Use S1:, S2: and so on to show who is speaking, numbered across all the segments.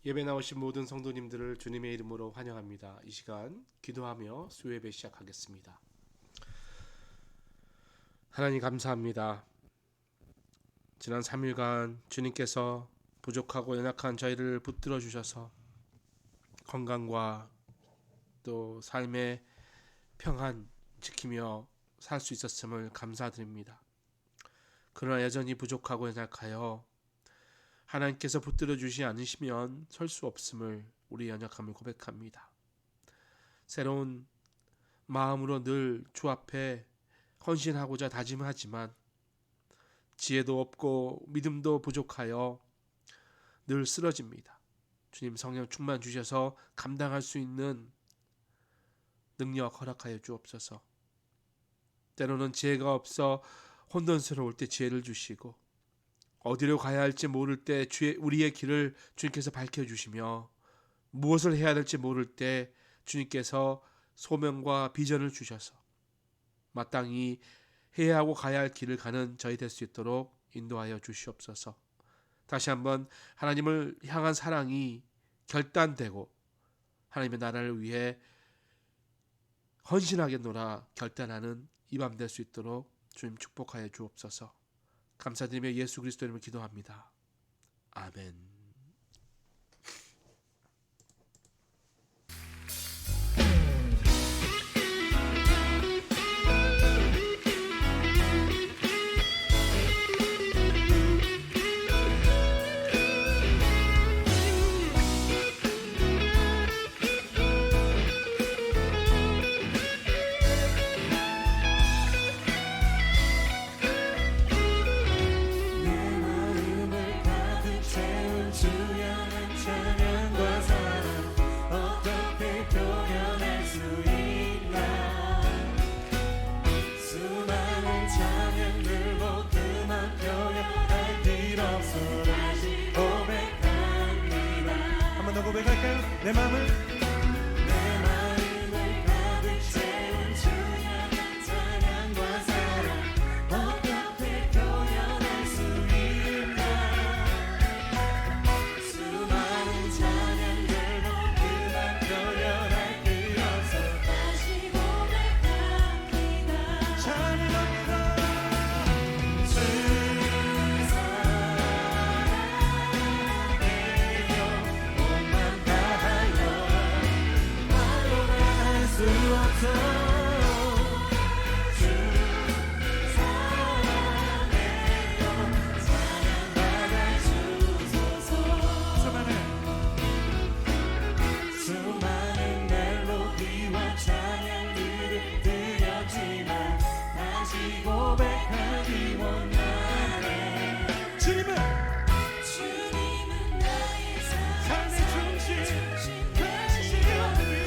S1: 예배 나오신 모든 성도님들을 주님의 이름으로 환영합니다. 이 시간 기도하며 수요예배 시작하겠습니다. 하나님 감사합니다. 지난 3일간 주님께서 부족하고 연약한 저희를 붙들어 주셔서 건강과 또 삶의 평안 지키며 살 수 있었음을 감사드립니다. 그러나 여전히 부족하고 연약하여 하나님께서 붙들어 주시지 않으시면 설 수 없음을 우리 연약함을 고백합니다. 새로운 마음으로 늘 주 앞에 헌신하고자 다짐하지만 지혜도 없고 믿음도 부족하여 늘 쓰러집니다. 주님 성령 충만 주셔서 감당할 수 있는 능력 허락하여 주옵소서. 때로는 지혜가 없어 혼돈스러울 때 지혜를 주시고 어디로 가야 할지 모를 때 우리의 길을 주님께서 밝혀주시며 무엇을 해야 될지 모를 때 주님께서 소명과 비전을 주셔서 마땅히 해야 하고 가야 할 길을 가는 저희 될 수 있도록 인도하여 주시옵소서. 다시 한번 하나님을 향한 사랑이 결단되고 하나님의 나라를 위해 헌신하겠노라 결단하는 이 밤 될 수 있도록 주님 축복하여 주옵소서. 감사드리며 예수 그리스도 이름으로 기도합니다. 아멘.
S2: 고백할까요? 내 마음을 가득 채운 주의 찬양과 사랑 어떻게 표현할 수 있나. 수많은 찬양들로 그만 표현할 수 없어 다시 고백합니다. 찬양합니다. 수많은 멜로디와 찬양들을 드렸지만 다시 고백하기 원하네. 주님은 나의 삶의 중심 되시옵니.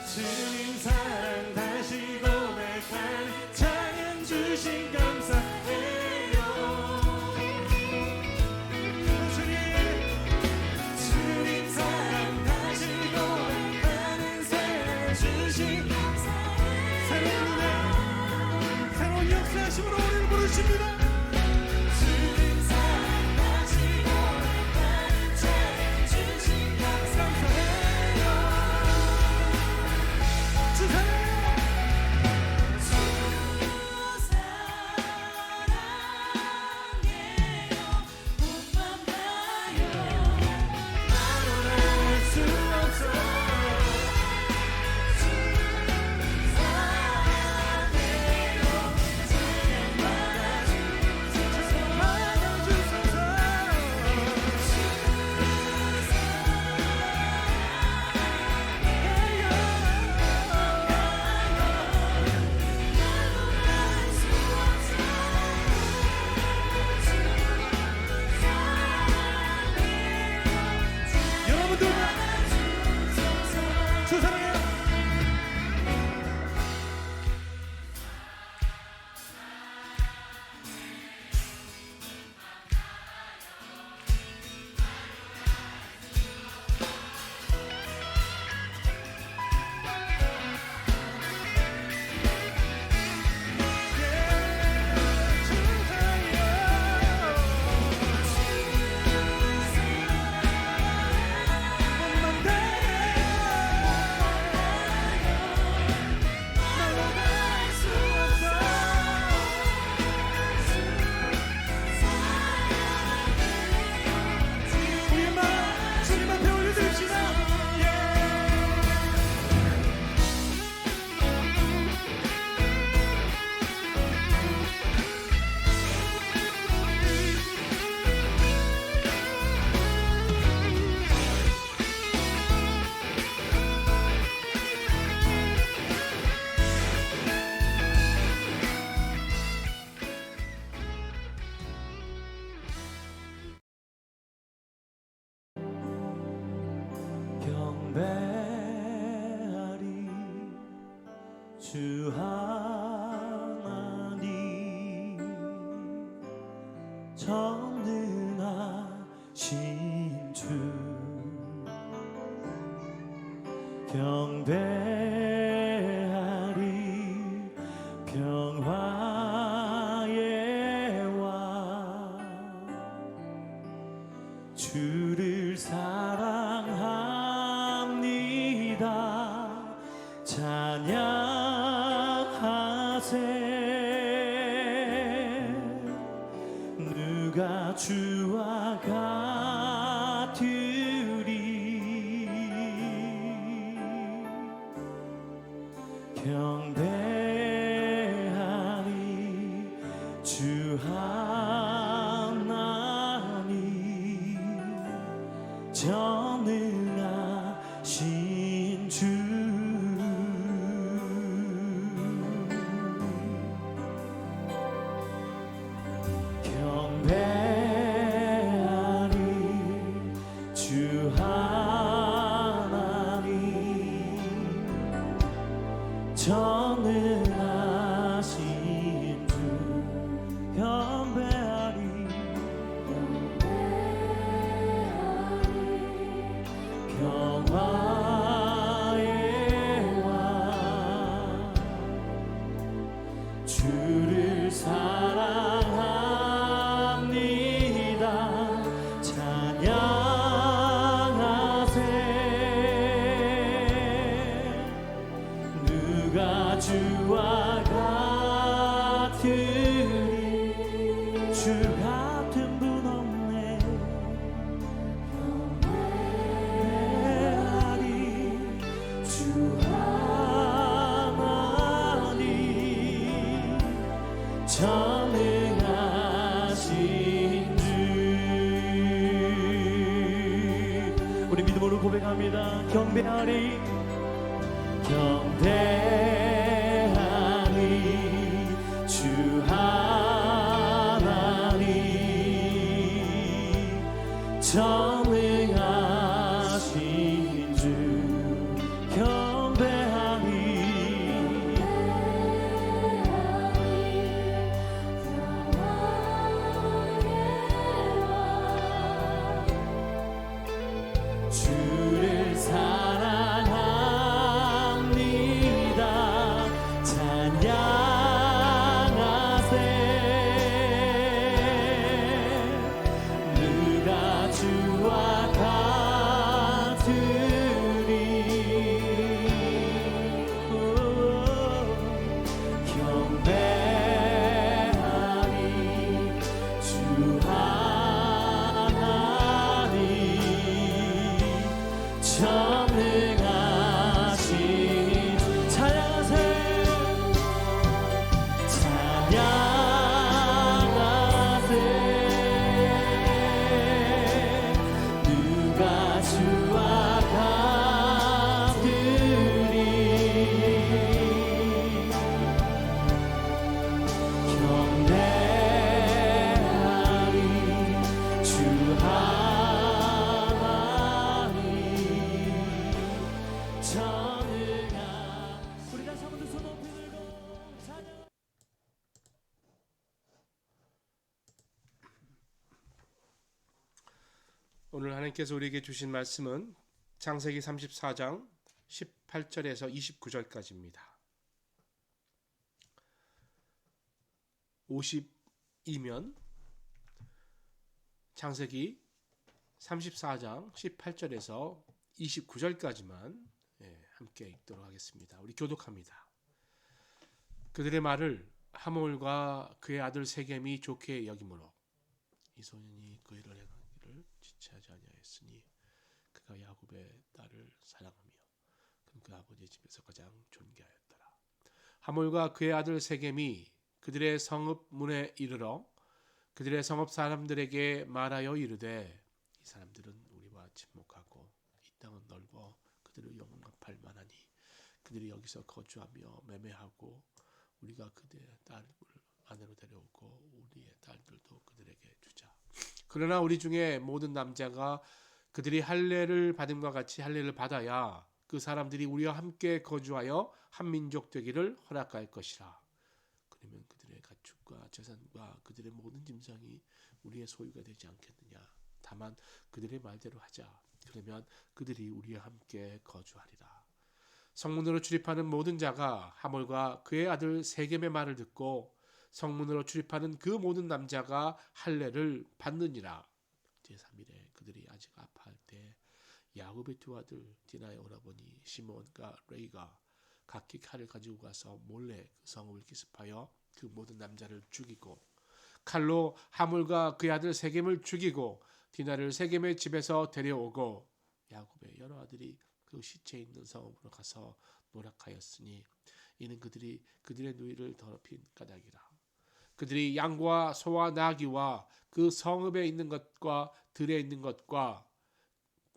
S2: 주님 사랑 다시 고백한 찬양 주신 감사해요. 주님 사랑 다시 고백하는 새로운 주신 감사해요. 새로운 역사하심으로 우리를 부르십니다. 경배하리 주 하나님 전능하신 주 경배하리 평화의 왕 주를 사랑합니다 찬양하세 누가 주와 같으리 경배하리 주 하나님 전능하신 주 경배하리 주 하나님 전능하신 주 경배하리 평화의 왕 주를 사랑합니다 찬양하세 누가 주와 같으리 주 같은 분 없네 경배하리 주 하나님 전능하신 주 우리 믿음으로 고백합니다 경배하리 경배하리 주 하나님 전능하신 주 경배하리 주를 사랑합니다 찬양하세 누가 주와 같으리 경배하리 주 하나님 전능하신 찬양하세 찬양하세 누가 주와 같으리 경배하리 주 하나님 전능하 우리 다시 한번 두 손 높이 들고 찬양
S1: 오늘 하나님께서 우리에게 주신 말씀은 창세기 34장 18절에서 29절까지입니다. 50이면 창세기 34장 18절에서 29절까지만 함께 읽도록 하겠습니다. 우리 교독합니다. 그들의 말을 하몰과 그의 아들 세겜이 좋게 여기므로 이 소년이 그 일을 행하기를 지체하지 아니하였으니 그가 야곱의 딸을 사랑하며 그는 그 아버지의 집에서 가장 존귀하였더라. 하몰과 그의 아들 세겜이 그들의 성읍 문에 이르러 그들의 성읍 사람들에게 말하여 이르되 이 사람들은 우리와 친목하고 이 땅은 넓어 그들을 용납할 만하니 그들이 여기서 거주하며 매매하고 우리가 그들의 딸을 아내로 데려오고 우리의 딸들도 그들에게 주자. 그러나 우리 중에 모든 남자가 그들이 할례를 받음과 같이 할례를 받아야 그 사람들이 우리와 함께 거주하여 한 민족 되기를 허락할 것이라. 그러면 그들의 가축과 재산과 그들의 모든 짐승이 우리의 소유가 되지 않겠느냐. 다만 그들의 말대로 하자. 그러면 그들이 우리와 함께 거주하리라. 성문으로 출입하는 모든 자가 하몰과 그의 아들 세겜의 말을 듣고 성문으로 출입하는 그 모든 남자가 할례를 받느니라. 제3일에 그들이 아직 아파할 때 야곱의 두 아들 디나의 오라버니 시몬과 레이가 각기 칼을 가지고 가서 몰래 그 성읍을 기습하여 그 모든 남자를 죽이고 칼로 하물과 그의 아들 세겜을 죽이고 디나를 세겜의 집에서 데려오고 야곱의 여러 아들이 그 시체 있는 성읍으로 가서 노력하였으니 이는 그들이 그들의 누이를 더럽힌 까닭이라. 그들이 양과 소와 나귀와 그 성읍에 있는 것과 들에 있는 것과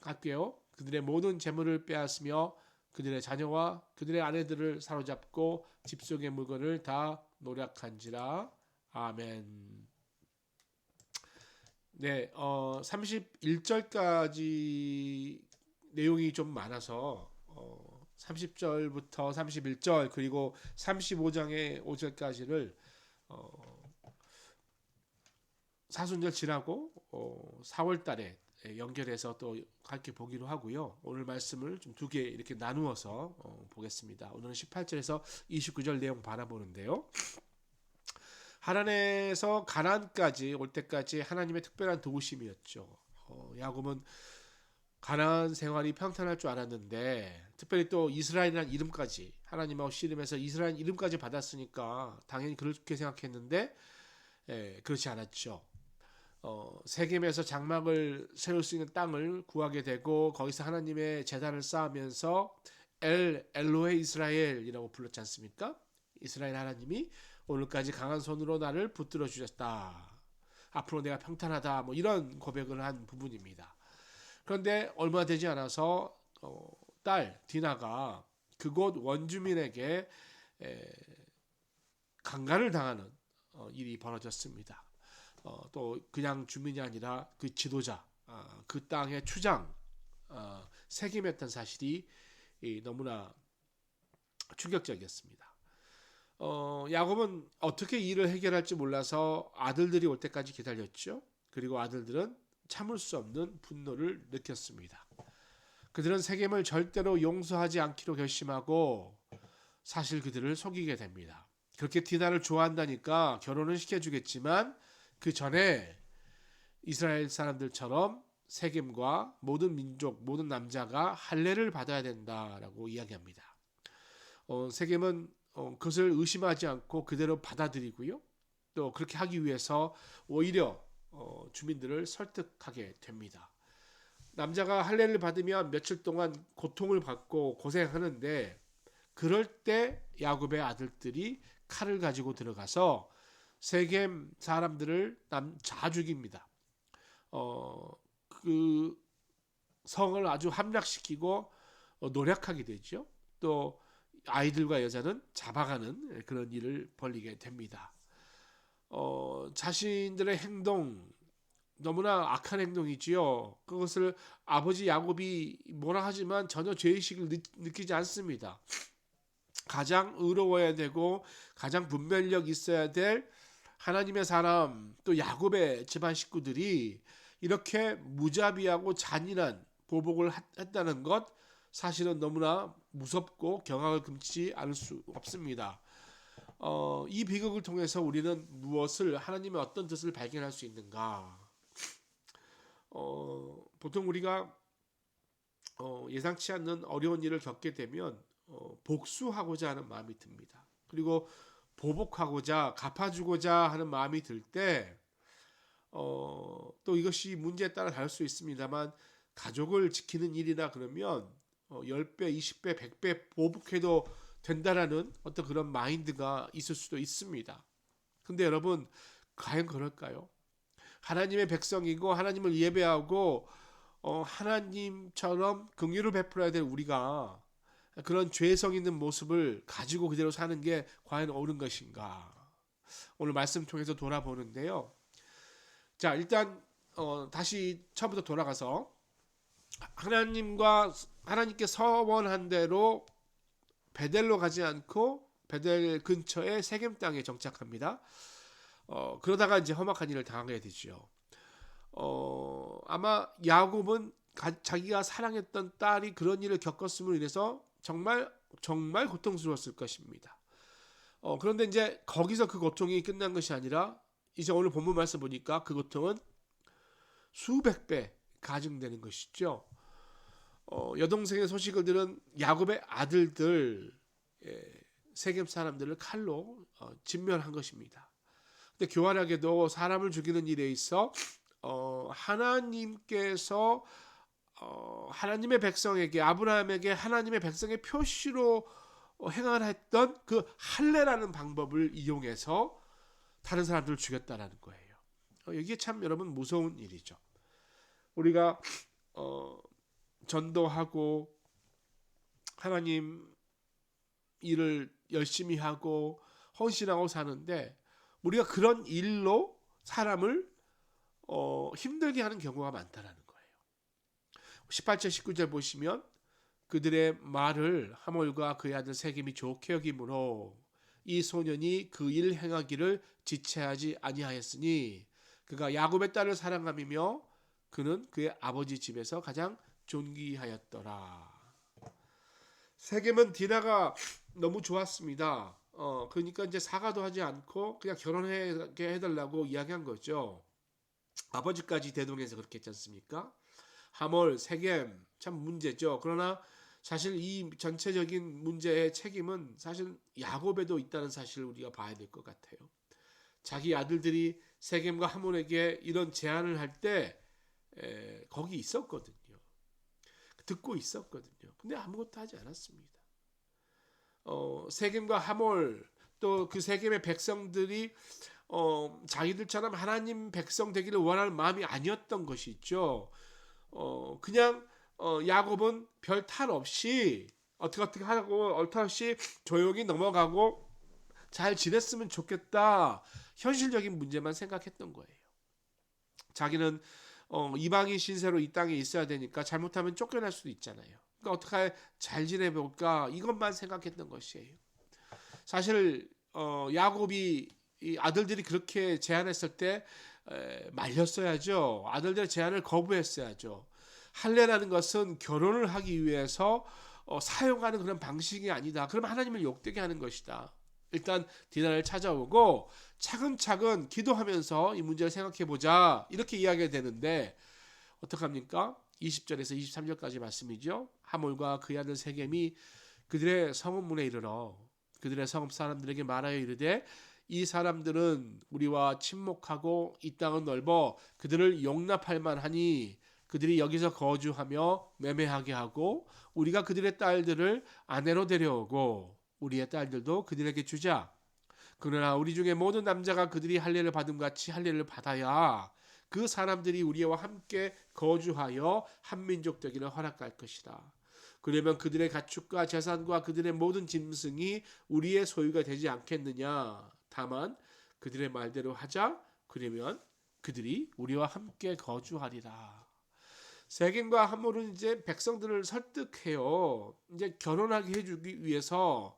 S1: 같게요 그들의 모든 재물을 빼앗으며 그들의 자녀와 그들의 아내들을 사로잡고 집 속의 물건을 다 노략한지라. 아멘. 네, 31절까지 내용이 좀 많아서 30절부터 31절 그리고 35장의 5절까지를 사순절 지나고 4월 달에 연결해서 또 함께 보기로 하고요. 오늘 말씀을 좀 두 개 이렇게 나누어서 보겠습니다. 오늘은 18절에서 29절 내용 바라보는데요. 하란에서 가나안까지 올 때까지 하나님의 특별한 도우심이었죠. 야곱은 가나안 생활이 평탄할 줄 알았는데 특별히 또 이스라엘이라는 이름까지 하나님하고 씨름해서 이스라엘 이름까지 받았으니까 당연히 그렇게 생각했는데 그렇지 않았죠. 세겜에서 장막을 세울 수 있는 땅을 구하게 되고 거기서 하나님의 제단을 쌓으면서 엘로헤 이스라엘이라고 불렀지 않습니까? 이스라엘 하나님이 오늘까지 강한 손으로 나를 붙들어 주셨다. 앞으로 내가 평탄하다. 뭐 이런 고백을 한 부분입니다. 그런데 얼마 되지 않아서 딸 디나가 그곳 원주민에게 강간을 당하는 일이 벌어졌습니다. 또 그냥 주민이 아니라 그 지도자, 그 땅의 추장, 세겜이었던 사실이 너무나 충격적이었습니다. 야곱은 어떻게 일을 해결할지 몰라서 아들들이 올 때까지 기다렸죠. 그리고 아들들은 참을 수 없는 분노를 느꼈습니다. 그들은 세겜을 절대로 용서하지 않기로 결심하고 사실 그들을 속이게 됩니다. 그렇게 디나를 좋아한다니까 결혼은 시켜주겠지만 그 전에 이스라엘 사람들처럼 세겜과 모든 민족, 모든 남자가 할례를 받아야 된다라고 이야기합니다. 세겜은 그것을 의심하지 않고 그대로 받아들이고요. 또 그렇게 하기 위해서 오히려 주민들을 설득하게 됩니다. 남자가 할례를 받으면 며칠 동안 고통을 받고 고생하는데 그럴 때 야곱의 아들들이 칼을 가지고 들어가서 세겜 사람들을 다 죽입니다. 그 성을 아주 함락시키고 노략하게 되죠. 또 아이들과 여자는 잡아가는 그런 일을 벌이게 됩니다. 자신들의 행동 너무나 악한 행동이지요. 그것을 아버지 야곱이 뭐라 하지만 전혀 죄의식을 느끼지 않습니다. 가장 의로워야 되고 가장 분별력 있어야 될 하나님의 사람 또 야곱의 집안 식구들이 이렇게 무자비하고 잔인한 보복을 했다는 것 사실은 너무나 무섭고 경악을 금치 않을 수 없습니다. 이 비극을 통해서 우리는 무엇을 하나님의 어떤 뜻을 발견할 수 있는가? 보통 우리가 예상치 않는 어려운 일을 겪게 되면 복수하고자 하는 마음이 듭니다. 그리고 보복하고자 갚아주고자 하는 마음이 들 때 또 이것이 문제에 따라 다를 수 있습니다만 가족을 지키는 일이나 그러면 10배, 20배, 100배 보복해도 된다라는 어떤 그런 마인드가 있을 수도 있습니다. 근데 여러분 과연 그럴까요? 하나님의 백성이고 하나님을 예배하고 하나님처럼 긍휼을 베풀어야 될 우리가 그런 죄성 있는 모습을 가지고 그대로 사는 게 과연 옳은 것인가? 오늘 말씀 통해서 돌아보는데요. 자, 일단 다시 처음부터 돌아가서 하나님께 서원한 대로 베델로 가지 않고 베델 근처의 세겜 땅에 정착합니다. 그러다가 이제 험악한 일을 당하게 되죠. 아마 야곱은 자기가 사랑했던 딸이 그런 일을 겪었음으로 인해서 정말 정말 고통스러웠을 것입니다. 그런데 이제 거기서 그 고통이 끝난 것이 아니라 이제 오늘 본문 말씀 보니까 그 고통은 수백 배 가중되는 것이죠. 여동생의 소식을 들은 야곱의 아들들 세겜 사람들을 칼로 진멸한 것입니다. 근데 교활하게도 사람을 죽이는 일에 있어 하나님께서 하나님의 백성에게 아브라함에게 하나님의 백성의 표시로 행하했던 그 할례라는 방법을 이용해서 다른 사람들을 죽였다라는 거예요. 이게 참 여러분 무서운 일이죠. 우리가 전도하고 하나님 일을 열심히 하고 헌신하고 사는데 우리가 그런 일로 사람을 힘들게 하는 경우가 많다라는 거예요. 18절 19절 보시면 그들의 말을 하몰과 그의 아들 세겜이 좋게 여김으로 이 소년이 그 일 행하기를 지체하지 아니하였으니 그가 야곱의 딸을 사랑함이며 그는 그의 아버지 집에서 가장 존귀하였더라. 세겜은 디나가 너무 좋았습니다. 그러니까 이제 사과도 하지 않고 그냥 결혼하게 해달라고 이야기한 거죠. 아버지까지 대동해서 그렇게 했지 않습니까? 하몰, 세겜 참 문제죠. 그러나 사실 이 전체적인 문제의 책임은 사실 야곱에도 있다는 사실을 우리가 봐야 될 것 같아요. 자기 아들들이 세겜과 하몰에게 이런 제안을 할 때 거기 있었거든요. 듣고 있었거든요. 근데 아무것도 하지 않았습니다. 세겜과 하몰 또 그 세겜의 백성들이 자기들처럼 하나님 백성 되기를 원하는 마음이 아니었던 것이 있죠. 그냥 야곱은 별 탈 없이 어떻게 하고 얼탈 없이 조용히 넘어가고 잘 지냈으면 좋겠다. 현실적인 문제만 생각했던 거예요. 자기는 이방인 신세로 이 땅에 있어야 되니까 잘못하면 쫓겨날 수도 있잖아요. 그러니까 어떻게 잘 지내볼까 이것만 생각했던 것이에요. 사실 야곱이 이 아들들이 그렇게 제안했을 때 말렸어야죠. 아들들의 제안을 거부했어야죠. 할례라는 것은 결혼을 하기 위해서 사용하는 그런 방식이 아니다. 그럼 하나님을 욕되게 하는 것이다. 일단 디나를 찾아오고 차근차근 기도하면서 이 문제를 생각해보자 이렇게 이야기가 되는데 어떡합니까? 20절에서 23절까지 말씀이죠. 하몰과 그의 아들 세겜이 그들의 성읍문에 이르러 그들의 성읍 사람들에게 말하여 이르되 이 사람들은 우리와 친목하고 이 땅은 넓어 그들을 용납할 만하니 그들이 여기서 거주하며 매매하게 하고 우리가 그들의 딸들을 아내로 데려오고 우리의 딸들도 그들에게 주자. 그러나 우리 중에 모든 남자가 그들이 할례를 받음 같이 할례를 받아야 그 사람들이 우리와 함께 거주하여 한민족 되기를 허락할 것이다. 그러면 그들의 가축과 재산과 그들의 모든 짐승이 우리의 소유가 되지 않겠느냐. 다만 그들의 말대로 하자. 그러면 그들이 우리와 함께 거주하리라. 세겜과 하몰은 이제 백성들을 설득해요. 이제 결혼하게 해주기 위해서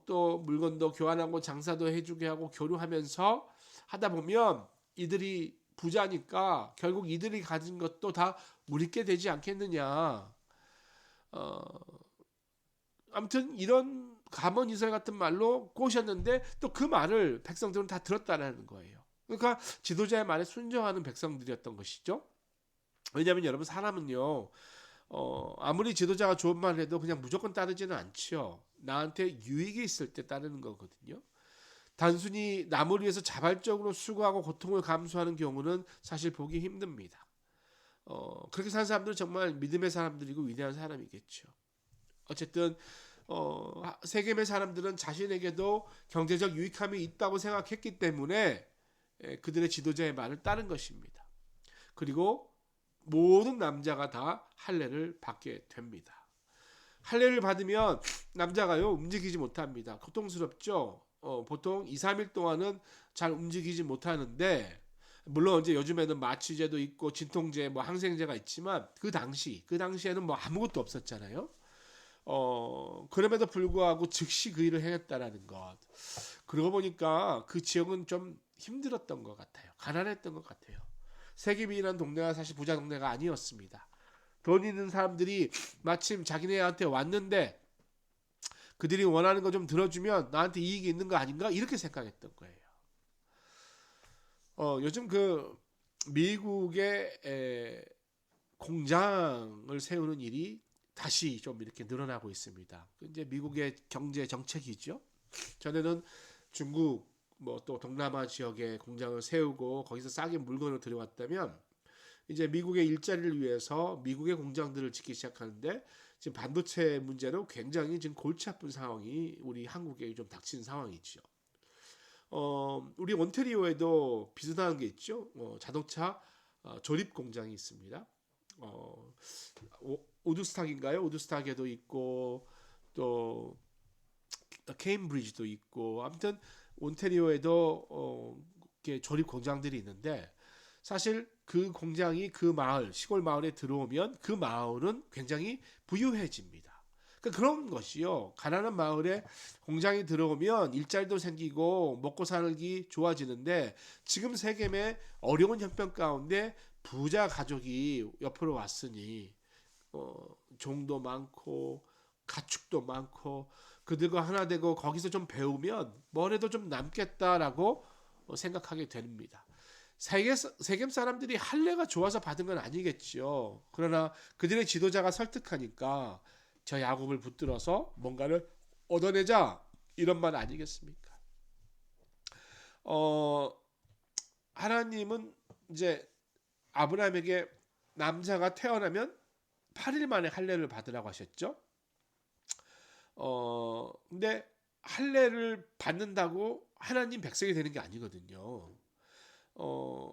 S1: 또 물건도 교환하고 장사도 해주게 하고 교류하면서 하다 보면 이들이 부자니까 결국 이들이 가진 것도 다 우리께 되지 않겠느냐. 아무튼 이런 감언이설 같은 말로 꼬셨는데 또 그 말을 백성들은 다 들었다는 거예요. 그러니까 지도자의 말에 순종하는 백성들이었던 것이죠. 왜냐하면 여러분 사람은요 아무리 지도자가 좋은 말을 해도 그냥 무조건 따르지는 않죠. 나한테 유익이 있을 때 따르는 거거든요. 단순히 남을 위해서 자발적으로 수고하고 고통을 감수하는 경우는 사실 보기 힘듭니다. 그렇게 사는 사람들은 정말 믿음의 사람들이고 위대한 사람이겠죠. 어쨌든 세겜의 사람들은 자신에게도 경제적 유익함이 있다고 생각했기 때문에 그들의 지도자의 말을 따른 것입니다. 그리고 모든 남자가 다 할례를 받게 됩니다. 할례를 받으면 남자가요 움직이지 못합니다. 고통스럽죠. 보통 2, 3일 동안은 잘 움직이지 못하는데 물론 이제 요즘에는 마취제도 있고 진통제, 뭐 항생제가 있지만 그 당시에는 뭐 아무것도 없었잖아요. 그럼에도 불구하고 즉시 그 일을 해냈다라는 것. 그러고 보니까 그 지역은 좀 힘들었던 것 같아요. 가난했던 것 같아요. 세계민이라는 동네가 사실 부자 동네가 아니었습니다. 돈 있는 사람들이 마침 자기네한테 왔는데 그들이 원하는 거 좀 들어주면 나한테 이익이 있는 거 아닌가 이렇게 생각했던 거예요. 요즘 그 미국의 공장을 세우는 일이 다시 좀 이렇게 늘어나고 있습니다. 이제 미국의 경제 정책이죠. 전에는 중국 뭐 또 동남아 지역에 공장을 세우고 거기서 싸게 물건을 들여왔다면 이제 미국의 일자리를 위해서 미국의 공장들을 짓기 시작하는데 지금 반도체 문제는 굉장히 지금 골치 아픈 상황이 우리 한국에 좀 닥친 상황이죠. 우리 온태리오에도 비슷한 게 있죠. 자동차 조립 공장이 있습니다. 우드스탁인가요? 우드스탁에도 있고 또 케임브리지도 있고 아무튼 온태리오에도 이렇게 조립 공장들이 있는데 사실 그 공장이 그 마을 시골 마을에 들어오면 그 마을은 굉장히 부유해집니다. 그러니까 그런 것이요. 가난한 마을에 공장이 들어오면 일자리도 생기고 먹고 살기 좋아지는데 지금 세겜의 어려운 형편 가운데 부자 가족이 옆으로 왔으니 종도 많고 가축도 많고 그들과 하나 되고 거기서 좀 배우면 뭐래도 좀 남겠다라고 생각하게 됩니다. 세겜 사람들이 할례가 좋아서 받은 건 아니겠죠. 그러나 그들의 지도자가 설득하니까 저 야곱을 붙들어서 뭔가를 얻어내자 이런 말 아니겠습니까? 하나님은 이제 아브라함에게 남자가 태어나면 8일 만에 할례를 받으라고 하셨죠. 근데 할례를 받는다고 하나님 백성이 되는 게 아니거든요.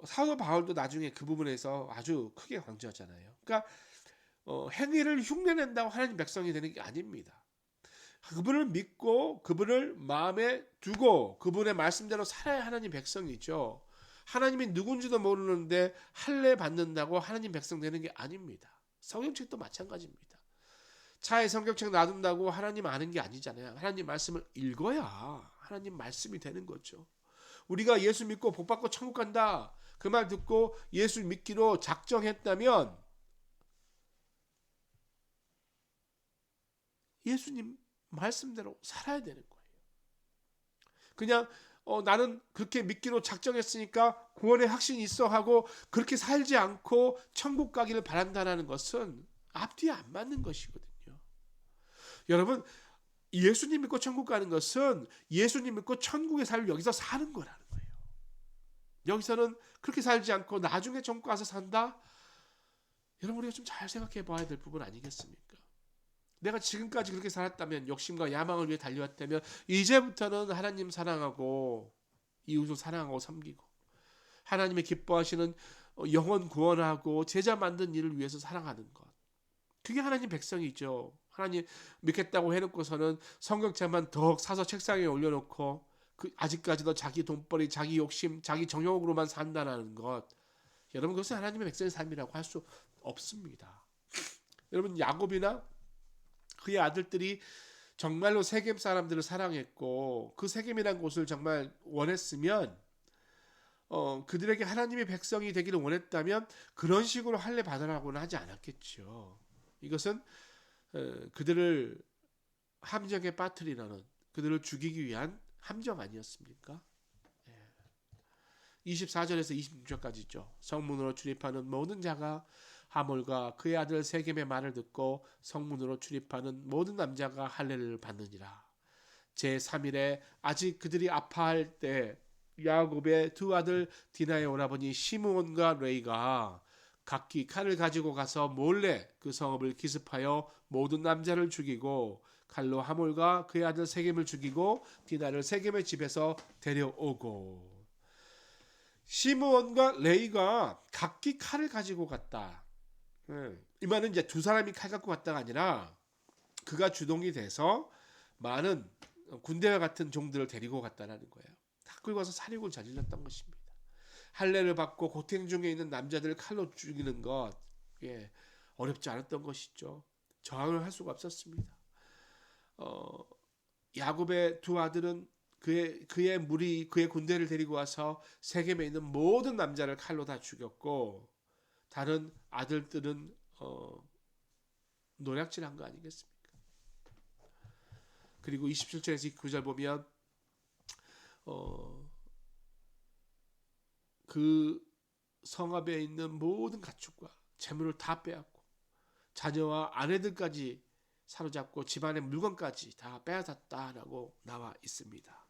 S1: 사도 바울도 나중에 그 부분에서 아주 크게 강조하잖아요. 그러니까 행위를 흉내낸다고 하나님 백성이 되는 게 아닙니다. 그분을 믿고 그분을 마음에 두고 그분의 말씀대로 살아야 하나님 백성이죠. 하나님이 누군지도 모르는데 할례 받는다고 하나님 백성 되는 게 아닙니다. 성경책도 마찬가지입니다. 차에 성경책 놔둔다고 하나님 아는 게 아니잖아요. 하나님 말씀을 읽어야 하나님 말씀이 되는 거죠. 우리가 예수 믿고 복 받고 천국 간다 그 말 듣고 예수 믿기로 작정했다면 예수님 말씀대로 살아야 되는 거예요. 그냥 나는 그렇게 믿기로 작정했으니까 구원의 확신이 있어 하고 그렇게 살지 않고 천국 가기를 바란다는 것은 앞뒤에 안 맞는 것이거든요. 여러분 예수님 믿고 천국 가는 것은 예수님 믿고 천국의 삶을 여기서 사는 거라는 거예요. 여기서는 그렇게 살지 않고 나중에 천국 가서 산다? 여러분 우리가 좀 잘 생각해 봐야 될 부분 아니겠습니까? 내가 지금까지 그렇게 살았다면 욕심과 야망을 위해 달려왔다면 이제부터는 하나님 사랑하고 이웃을 사랑하고 섬기고 하나님의 기뻐하시는 영혼 구원하고 제자 만든 일을 위해서 살아가는 것. 그게 하나님 백성이죠. 하나님 믿겠다고 해놓고서는 성경책만 더 사서 책상에 올려놓고 아직까지도 자기 돈벌이, 자기 욕심, 자기 정욕으로만 산다는 것. 여러분 그것은 하나님의 백성의 삶이라고 할 수 없습니다. 여러분 야곱이나 그의 아들들이 정말로 세겜 사람들을 사랑했고 그 세겜이라는 곳을 정말 원했으면 그들에게 하나님의 백성이 되기를 원했다면 그런 식으로 할례 받으라고는 하지 않았겠죠. 이것은 그들을 함정에 빠뜨리려는 그들을 죽이기 위한 함정 아니었습니까? 24절에서 26절까지 있죠. 성문으로 출입하는 모든 자가 하몰과 그의 아들 세겜의 말을 듣고 성문으로 출입하는 모든 남자가 할례를 받느니라. 제3일에 아직 그들이 아파할 때 야곱의 두 아들 디나의 오라버니 시므온과 레이가 각기 칼을 가지고 가서 몰래 그 성읍을 기습하여 모든 남자를 죽이고 칼로 하몰과 그의 아들 세겜을 죽이고 디나를 세겜의 집에서 데려오고. 시므온과 레이가 각기 칼을 가지고 갔다. 이 말은 이제 두 사람이 칼 갖고 갔다가 아니라 그가 주동이 돼서 많은 군대와 같은 종들을 데리고 갔다라는 거예요. 다 끌고 와서 살육을 저질렀던 것입니다. 할례를 받고 고통 중에 있는 남자들을 칼로 죽이는 것, 예, 어렵지 않았던 것이죠. 저항을 할 수가 없었습니다. 야곱의 두 아들은 그의 무리, 그의 군대를 데리고 와서 세겜에 있는 모든 남자를 칼로 다 죽였고, 다른 아들들은 노략질한 거 아니겠습니까? 그리고 27절에서 29절 보면 그 성읍에 있는 모든 가축과 재물을 다 빼앗고 자녀와 아내들까지 사로잡고 집안의 물건까지 다 빼앗았다라고 나와 있습니다.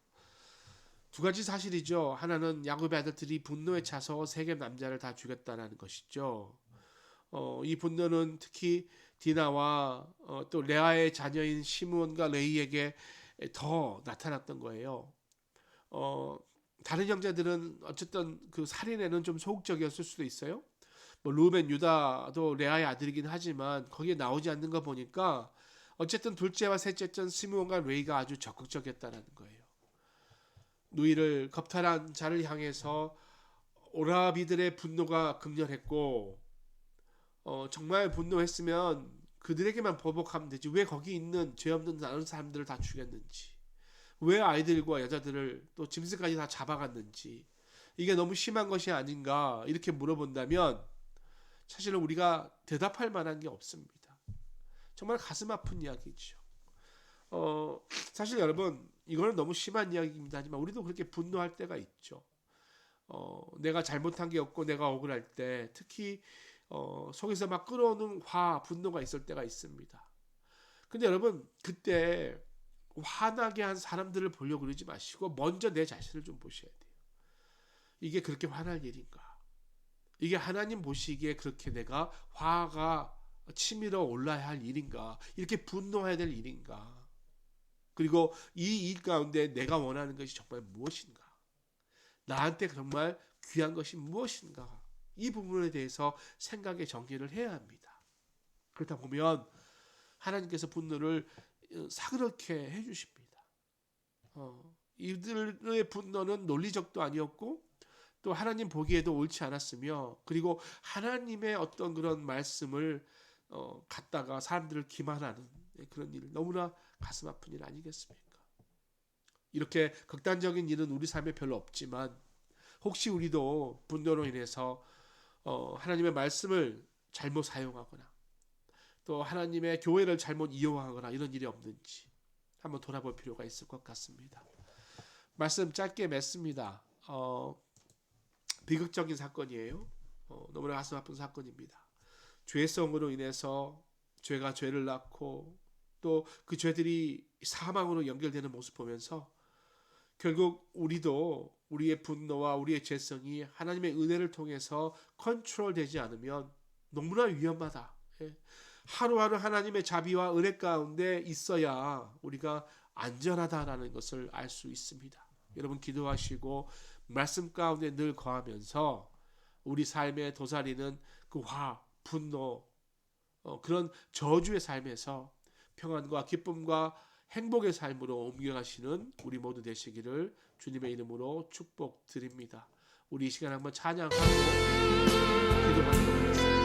S1: 두 가지 사실이죠. 하나는 야곱의 아들들이 분노에 차서 세겜 남자를 다 죽였다는 것이죠. 이 분노는 특히 디나와 또 레아의 자녀인 시므온과 레이에게 더 나타났던 거예요. 다른 형제들은 어쨌든 그 살인에는 좀 소극적이었을 수도 있어요. 뭐 루벤, 유다도 레아의 아들이긴 하지만 거기에 나오지 않는 거 보니까 어쨌든 둘째와 셋째째 시므온과 레이가 아주 적극적이었다는 거예요. 누이를 겁탈한 자를 향해서 오라비들의 분노가 극렬했고, 정말 분노했으면 그들에게만 보복하면 되지 왜 거기 있는 죄 없는 다른 사람들을 다 죽였는지, 왜 아이들과 여자들을 또 짐승까지 다 잡아갔는지, 이게 너무 심한 것이 아닌가 이렇게 물어본다면 사실은 우리가 대답할 만한 게 없습니다. 정말 가슴 아픈 이야기죠. 사실 여러분, 이거는 너무 심한 이야기입니다. 하지만 우리도 그렇게 분노할 때가 있죠. 내가 잘못한 게 없고 내가 억울할 때, 특히 속에서 막 끓어오는 분노가 있을 때가 있습니다. 근데 여러분, 그때 화나게 한 사람들을 보려고 그러지 마시고 먼저 내 자신을 좀 보셔야 돼요. 이게 그렇게 화날 일인가? 이게 하나님 보시기에 그렇게 내가 화가 치밀어 올라야 할 일인가? 이렇게 분노해야 될 일인가? 그리고 이 일 가운데 내가 원하는 것이 정말 무엇인가? 나한테 정말 귀한 것이 무엇인가? 이 부분에 대해서 생각의 정리를 해야 합니다. 그렇다 보면 하나님께서 분노를 사그렇게 해주십니다. 이들의 분노는 논리적도 아니었고 또 하나님 보기에도 옳지 않았으며, 그리고 하나님의 어떤 그런 말씀을 갖다가 사람들을 기만하는 그런 일, 너무나 가슴 아픈 일 아니겠습니까? 이렇게 극단적인 일은 우리 삶에 별로 없지만 혹시 우리도 분노로 인해서 하나님의 말씀을 잘못 사용하거나 또 하나님의 교회를 잘못 이용하거나 이런 일이 없는지 한번 돌아볼 필요가 있을 것 같습니다. 말씀 짧게 맺습니다. 비극적인 사건이에요. 너무나 가슴 아픈 사건입니다. 죄성으로 인해서 죄가 죄를 낳고 또 그 죄들이 사망으로 연결되는 모습 보면서 결국 우리도 우리의 분노와 우리의 죄성이 하나님의 은혜를 통해서 컨트롤되지 않으면 너무나 위험하다. 하루하루 하나님의 자비와 은혜 가운데 있어야 우리가 안전하다라는 것을 알 수 있습니다. 여러분 기도하시고 말씀 가운데 늘 거하면서 우리 삶에 도사리는 그 분노, 그런 저주의 삶에서 평안과 기쁨과 행복의 삶으로 옮겨가시는 우리 모두 되시기를 주님의 이름으로 축복드립니다. 우리 이 시간 한번 찬양하고 기도하도록 하겠습니다.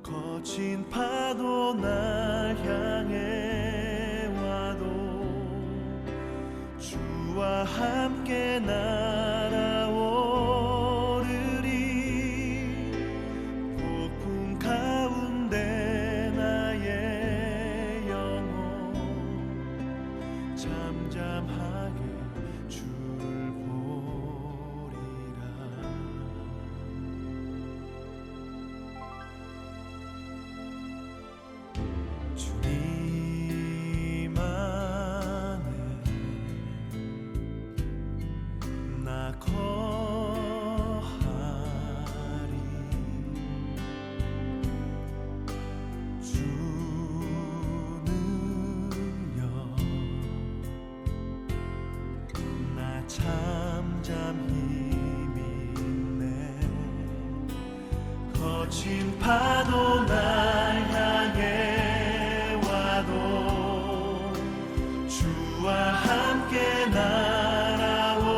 S3: 거친 파도 날 향해 와도 주와 함께 날아오르리. 폭풍 가운데 나의 영혼 잠잠 거하리 주는요 나 잠잠히 믿네 거친 파도 날 향해 와도 주와 함께 날아오르리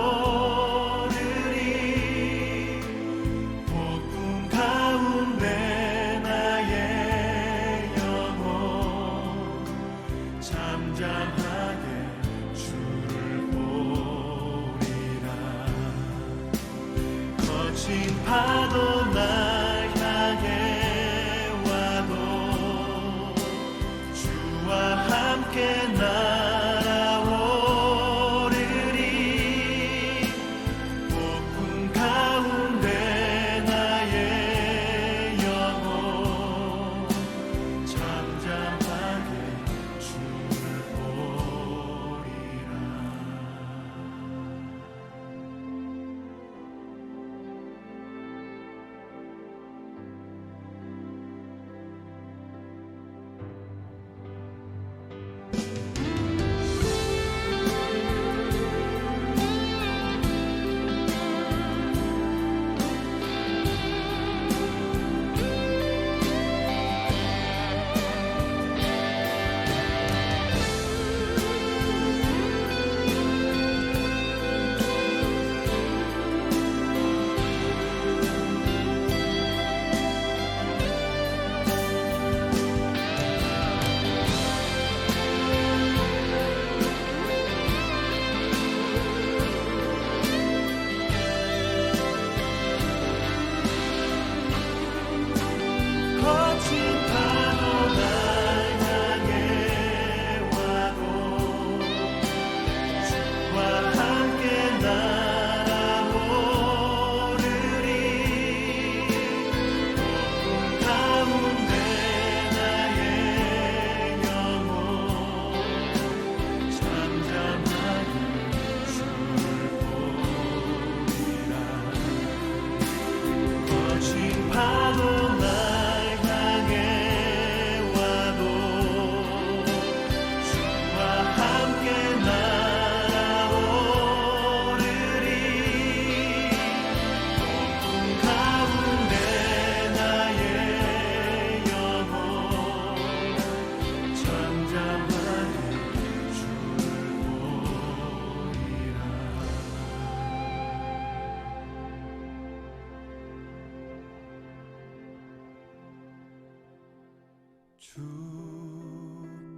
S3: 폭풍 가운데 나의 영혼 잠잠하게 주를 보리라 거친 파도 날 향해 와도 주와 함께 날아오르리 폭풍 가운데 나의 영혼 잠잠하게 주를 보리라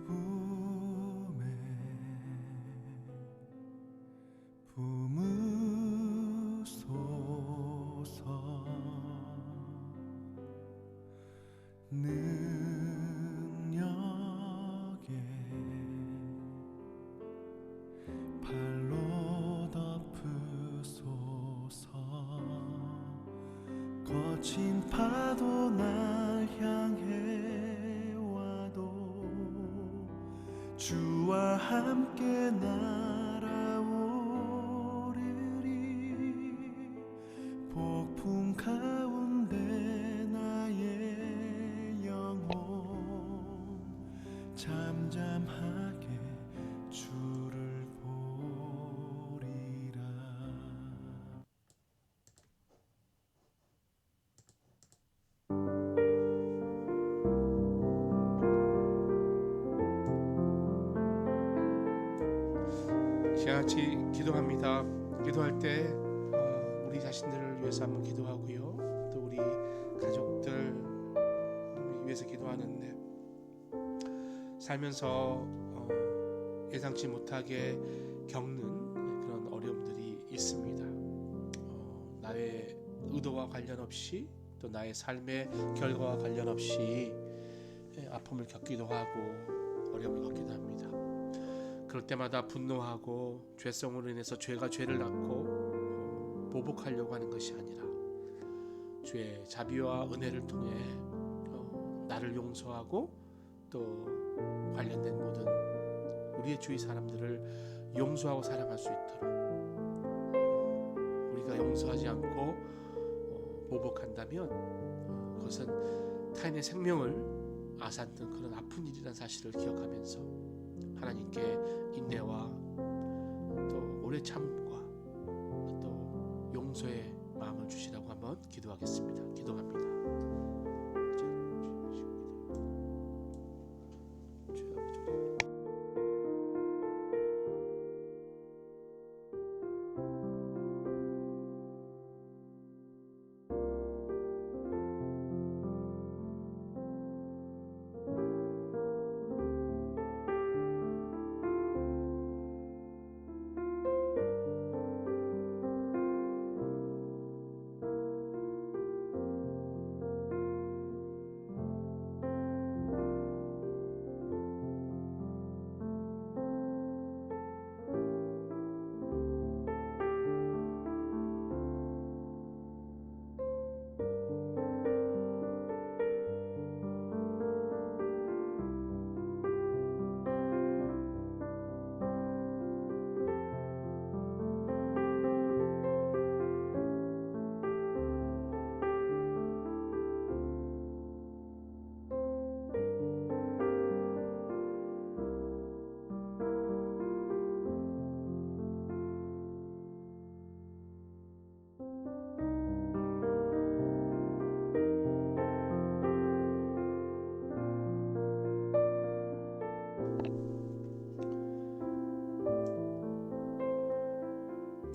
S3: 주품에 품으소서 능력에 발로 덮으소서 거친 파도 날 향해 와도 주와 함께 날아오르리 폭풍 가운데 나의 영혼 잠잠하게 주를 보리라.
S1: 같이 기도합니다. 기도할 때 우리 자신들을 위해서 한번 기도하고요. 또 우리 가족들 위해서 기도하는데 살면서 예상치 못하게 겪는 그런 어려움들이 있습니다. 나의 의도와 관련 없이 또 나의 삶의 결과와 관련 없이 아픔을 겪기도 하고 어려움을 겪기도 합니다. 그럴 때마다 분노하고 죄성으로 인해서 죄가 죄를 낳고 보복하려고 하는 것이 아니라 주의 자비와 은혜를 통해 나를 용서하고 또 관련된 모든 우리의 주위 사람들을 용서하고 사랑할 수 있도록 용서하지 않고 보복한다면 그것은 타인의 생명을 앗아든 그런 아픈 일이라는 사실을 기억하면서 하나님께 인내와 또 오래 참음과 또 용서의 마음을 주시라고 한번 기도하겠습니다. 기도합니다.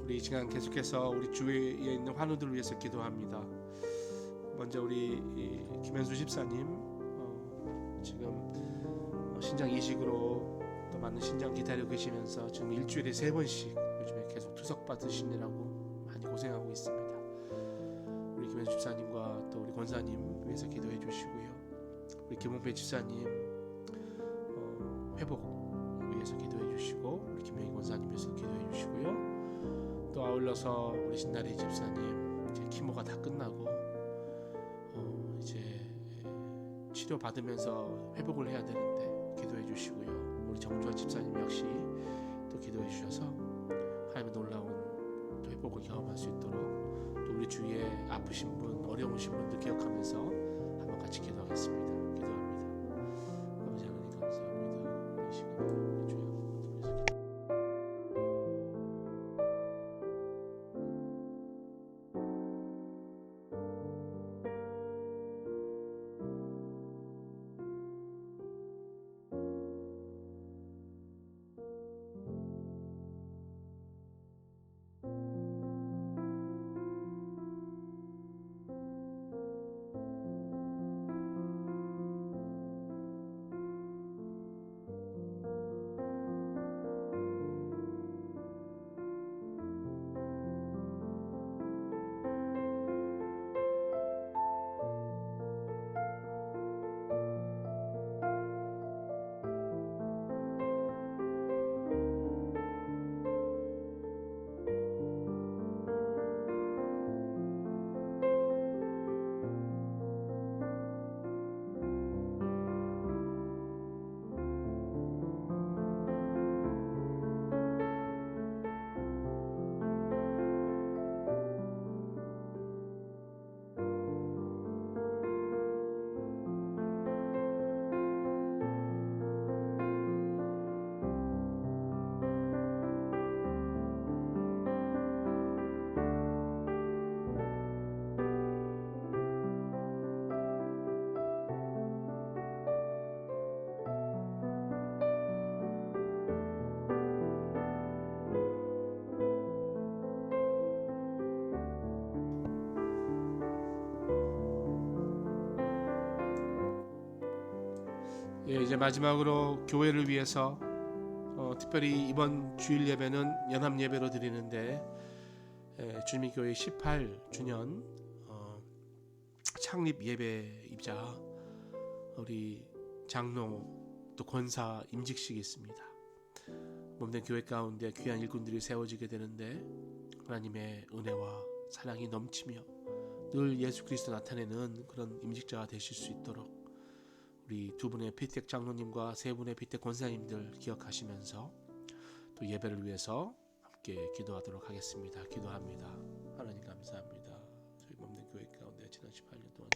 S1: 우리 이 시간 계속해서 우리 주위에 있는 환우들을 위해서 기도합니다. 먼저 우리 김현수 집사님 지금 신장 이식으로 또 많은 신장 기다리고 계시면서 지금 일주일에 3번씩 요즘에 계속 투석 받으시느라고 많이 고생하고 있습니다. 우리 김현수 집사님과 또 우리 권사님 위해서 기도해 주시고요. 우리 김홍배 집사님 회복 위해서 기도해 주시고 우리 김영희 권사님 위해서 기도해 주시고요. 또 아울러서 우리 신나리 집사님 이제 키모가 다 끝나고 이제 치료 받으면서 회복을 해야 되는데 기도해 주시고요. 우리 정주환 집사님 역시 또 기도해 주셔서 하나님의 놀라운 또 회복을 경험할 수 있도록 또 우리 주위에 아프신 분, 어려우신 분들 기억하면서 한번 같이 기도하겠습니다. 기도합니다. 아버지 하나님 감사합니다. 이 시간에 우리 주여 이제 마지막으로 교회를 위해서 특별히 이번 주일 예배는 연합 예배로 드리는데 주님교회 18주년 창립 예배이자 우리 장로 또 권사 임직식이 있습니다. 몸된 교회 가운데 귀한 일꾼들이 세워지게 되는데 하나님의 은혜와 사랑이 넘치며 늘 예수 그리스도 나타내는 그런 임직자가 되실 수 있도록 우리 2분의 피택 장로님과 3분의 피택 권사님들 기억하시면서 또 예배를 위해서 함께 기도하도록 하겠습니다. 기도합니다. 하나님 2018년 동안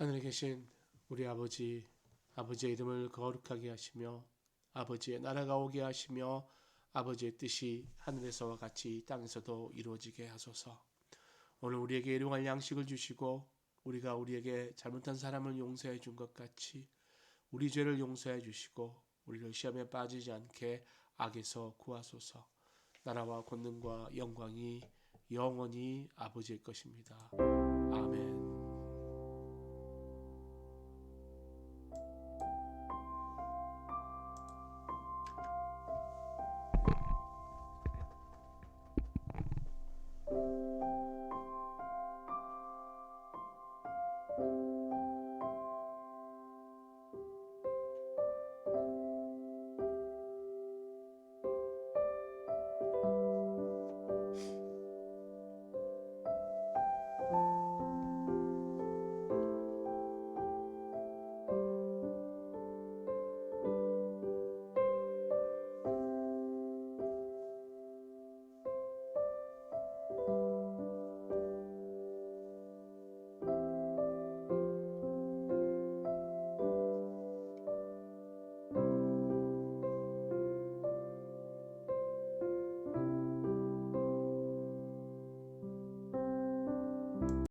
S1: 하늘에 계신 우리 아버지, 아버지의 이름을 거룩하게 하시며 아버지의 나라가 오게 하시며 아버지의 뜻이 하늘에서와 같이 땅에서도 이루어지게 하소서. 오늘 우리에게 일용할 양식을 주시고 우리가 우리에게 잘못한 사람을 용서해 준 것 같이 우리 죄를 용서해 주시고 우리를 시험에 빠지지 않게 악에서 구하소서. 나라와 권능과 영광이 영원히 아버지의 것입니다. 아멘.